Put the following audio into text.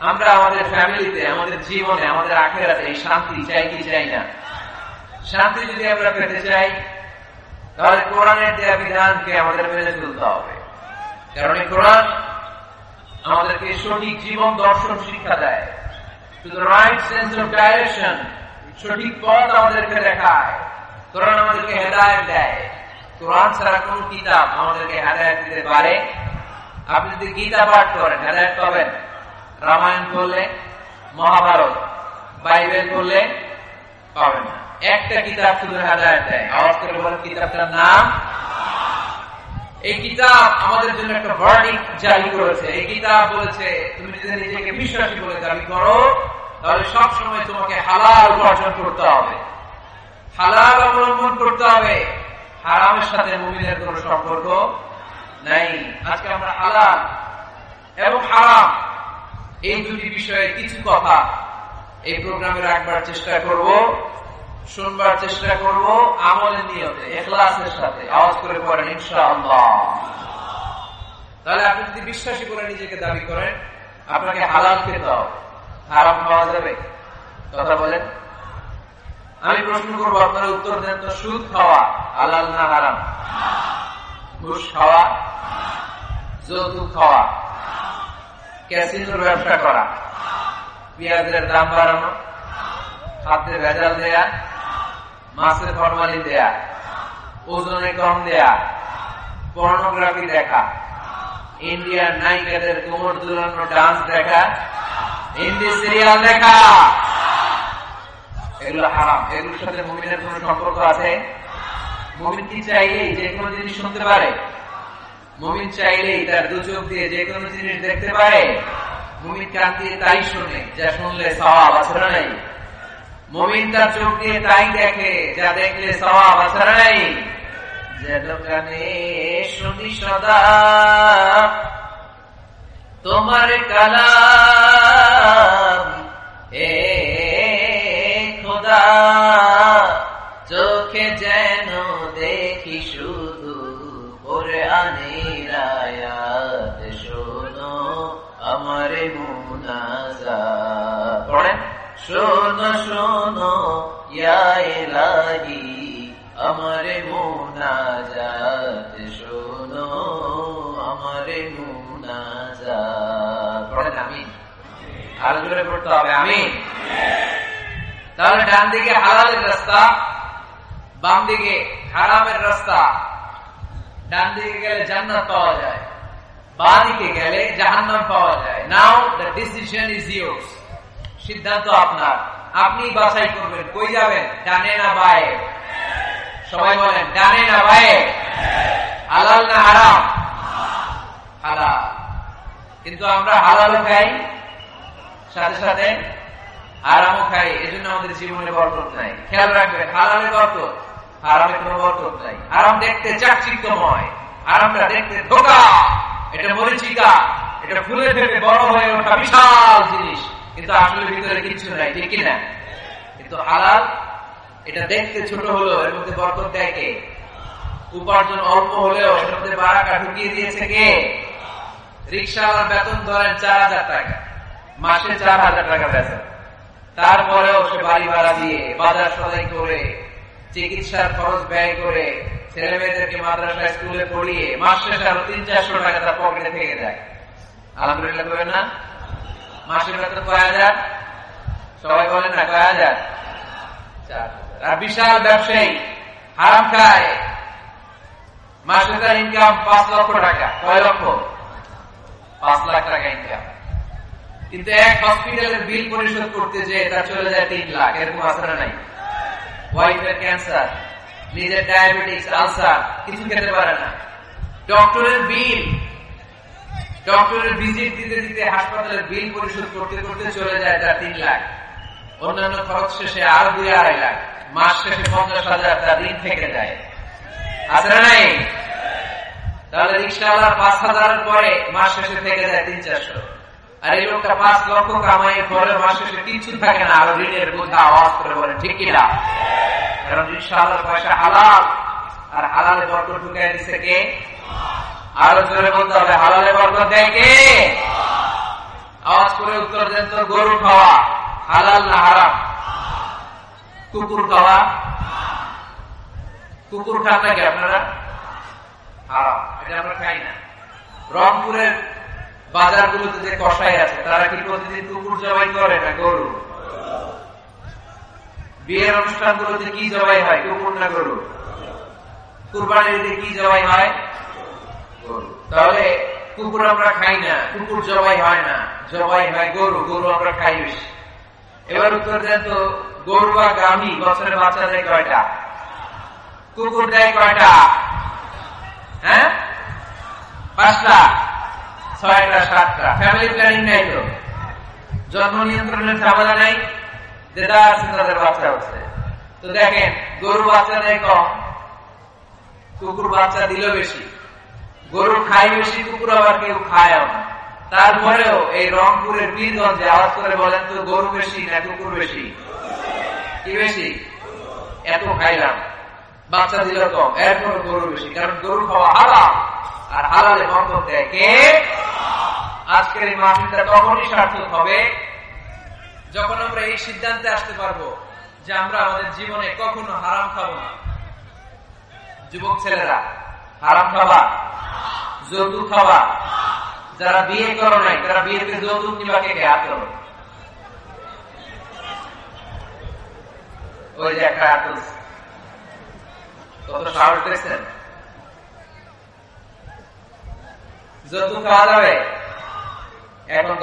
আমরা আমাদের ফ্যামিলিতে, আমাদের জীবনে, আমাদের আখিরাতে এই শান্তি চাই কি চাই না? শান্তি যদি আমরা পেতে চাই তাহলে কোরআনের দেয়া বিধানকে আমাদের মেনে চলতে হবে। কারণ এই কোরআন আমাদেরকে সঠিক জীবন দর্শন শিক্ষা দেয়, to the right sense of direction, সঠিক পথ আমাদেরকে দেখায়। কোরআন আমাদেরকে হেদায়েত দেয়। কোরআন ছাড়া কোন কিতাব আমাদেরকে হেদায়েত দিতে পারে? আপনি যদি গীতা পাঠ করেন হেদায়েত পাবেন, রামায়ণ পড়লে, মহাভারত, বাইবেল পড়লে পাবেন না। একটা কিতাব শুধু হেদায়েত দেয়। আওয়াজ করে বলেন কিতাবটার নাম। এই কিতাব আমাদের জন্য একটা ভার্ডিক্ট জারি করেছে। এই কিতাব বলেছে তুমি যদি নিজেকে বিশ্বাসী বলে দাবি করো তাহলে সব সময় তোমাকে হালাল উপার্জন করতে হবে, হালাল অবলম্বন করতে হবে। হারামের সাথে মুমিনের কোনো সম্পর্ক নাই। আজকে আমরা হালাল এবং হারাম এই দুটি বিষয়ে কিছু কথা এই প্রোগ্রামে রাখবার চেষ্টা করব, শুনবার চেষ্টা করব আমলের নিয়তে, ইখলাসের সাথে। আওয়াজ করে পড়েন ইনশাআল্লাহ। তাহলে আপনি যদি বিশ্বাসী করে নিজেকে দাবি করেন আপনাকে হালাল খেতে হবে, হারাম খাওয়া যাবে? কথা বলেন। আমি প্রশ্ন করবো, আপনারা উত্তর দেন তো। সুদ খাওয়া হালাল না হারাম? ঘুষ খাওয়া, যৌতুক খাওয়া, ক্যাসিনোর ব্যবসা করা, পেঁয়াজের দাম বাড়ানো, খাদ্যে ভেজাল দেয়া, মাছের ফরমালিন দেয়া, ওজনে কম দেয়া, পর্নোগ্রাফি দেখা, ইন্ডিয়ান নায়িকাদের কোমর দুলানো ডান্স দেখা, হিন্দি সিরিয়াল দেখা, এগুলো হারাম। এগুলোর সাথে মুমিনের কোন সম্পর্ক আছে? মুমিন কি চাইলেই যে কোনো জিনিস শুনতে পারে? মুমিন চাইলেই তার দু চোখ দিয়ে যে কোনো জিনিস দেখতে পারে? মুমিন কান দিয়ে তাই শুনে যা শুনলে সওয়াব আছে না নাই? মুমিন তার চোখ দিয়ে তাই দেখে যা দেখলে সওয়াব আছে না নাই? যেন কানে শুনি সদা তোমার কালাম, এ খোদা চোখে যেন দেখি শুধু কোরআনের আয়াত, শোনো আমার মুনাজাত। পড়েন, শোনো শোনো ইয়া ইলাহি আমার মুনাজাত, শোনো আমার মুনাজাত। পড়েন আমিন। আর জোরে পড়তে হবে আমিন। তাহলে ডান দিকে হালালের রাস্তা, বাম দিকে হারামের রাস্তা। ডান দিকে গেলে জান্নাত পাওয়া যায়, বাম দিকে গেলে জাহান্নাম পাওয়া যায়। নাও দ্য ডিসিশন ইজ ইয়োর্স। সিদ্ধান্ত আপনার, আপনি বাছাই করবেন কই যাবেন, ডানে না বায়ে। সবাই বলেন ডানে না বায়ে, হালাল না হারাম? হালাল। কিন্তু আমরা হালালও খাই, সাথে সাথে হারামও খাই। এজন্য আমাদের জীবনে বরকত নাই। খেয়াল রাখবেন, হালালে বরকত, হারামে কোনো বরকত নাই। হারাম দেখতে চাকচিক্যময়, হারামটা দেখতে ধোঁকা, এটা মরিচিকা, এটা ফুলে ফেপে বড় হয়ে ওঠা বিশাল জিনিস, কিন্তু আসলে ভিতরে কিছু নাই, ঠিক কিনা? কিন্তু হালাল এটা দেখতে ছোট হলেও এর মধ্যে বরকত দেয় কে? উপার্জন অল্প হলেও এর মধ্যে বারাকা ঢুকিয়ে দিয়েছে কে? রিকশাওয়ালার বেতন ধরেন 4000 টাকা, মাসে 4000 টাকা বেতন, তারপরেও সে বাড়ি ভাড়া দিয়ে, বাজার সদাই করে, চিকিৎসার খরচ ব্যয় করে, ছেলে মেয়েদেরকে মাদ্রাসা স্কুলে পড়িয়ে মাস শেষে আরো 300-400 টাকা তার পকেটে থেকে যায়। আলহামদুলিল্লাহ বলেন না? মাসের বেতন কয় হাজার? সবাই বলেন না কয় হাজার? 4000। আর বিশাল ব্যবসায়ী হারাম খায়, মাসে তার ইনকাম 5 লক্ষ টাকা। কয় লক্ষ? 5 লাখ টাকা ইনকাম। কিন্তু এক হসপিটালের বিল পরিশোধ করতে যে তার চলে যায় 3 লাখ। এরকম আছে না নাই? ওয়াইফের ক্যান্সার, নিজের ডায়াবেটিস, আলসার, কিছু খেতে পারে না। ডক্টরের বিল, ডক্টরের ভিজিট দিতে দিতে হাসপাতালের বিল পরিশোধ করতে করতে চলে যায় তার 3 লাখ। অন্যান্য খরচ শেষে আরো 2-2.5 লাখ। মাস শেষে 50,000 তার ঋণ থেকে যায়। আছে না নাই? তাহলে রিকশাওয়ালার 5,000 পরে মাস শেষে থেকে যায় 300-400। আর এই লোকটা 5 লক্ষ কামাইয়ের পরে মাস শেষে কিছু থাকে না, আরো ঋণের বোঝা। আওয়াজ করে বলেন ঠিক কিনা? কারণ রিকশাওয়ালার পয়সা হালাল, আর হালালে বরকত ঢুকাই দিচ্ছে কে? আরো জোরে বলতে হবে, হালালে বরকত দেয় কে? আওয়াজ করে উত্তর দেন তো, গরু খাওয়া হালাল না হারাম? কুকুর খাওয়া? কুকুর খান নাকি আপনারা? হারাম, এটা আমরা খাই না। রংপুরের বাজারগুলোতে যে কসাই আছে তারা কি প্রতিদিন কুকুর জবাই করে না গরু? বিয়ের অনুষ্ঠানগুলোতে কি জবাই হয়, কুকুর না গরু? কুরবানিতে কি জবাই হয়? গরু। তাহলে কুকুর আমরা খাই না, কুকুর জবাই হয় না, জবাই হয় গরু, গরু আমরা খাই বেশি। এবার উত্তর দেন তো, গরু বা গাভী বছরে বাচ্চা দেয় কয়টা? কুকুর দেয় কয়টা? হ্যাঁ, 5টা, 6টা, 7টা। ফ্যামিলি প্ল্যানিং নাই তো, জন্ম নিয়ন্ত্রণের ঝামেলা নাই, যেটা আছে তাদের বাচ্চা হচ্ছে। তো দেখেন, গরু বাচ্চা দেয় কম, কুকুর বাচ্চা দিল বেশি। গরু খায় বেশি, কুকুর আবার কেউ খায় না। তারপরেও এই রংপুরের বীরগঞ্জে আওয়াজ করে বলেন তো, গরু বেশি না কুকুর বেশি? কি বেশি? এত খাইলাম, বাচ্চা দিল কম, এরপর গরু বেশি, কারণ গরু খাওয়া হালাল, আর হালালে বরকত দেয় কে? আজকের এই মাহফিলটা তখনই সার্থক হবে যখন আমরা এই সিদ্ধান্তে আসতে পারবো যে আমরা আমাদের জীবনে কখনো হারাম খাবো না। যুবক ছেলেরা, হারাম খাবা, যৌতুক খাবা। যারা বিয়ে করো নাই তারা বিয়েতে যৌতুক নিবা কে কে? হাত তোলো। ওই যে একটা হাত তুলছে, কত সাহস দেখছেন? যৌতুক খাওয়া যাবে এখন?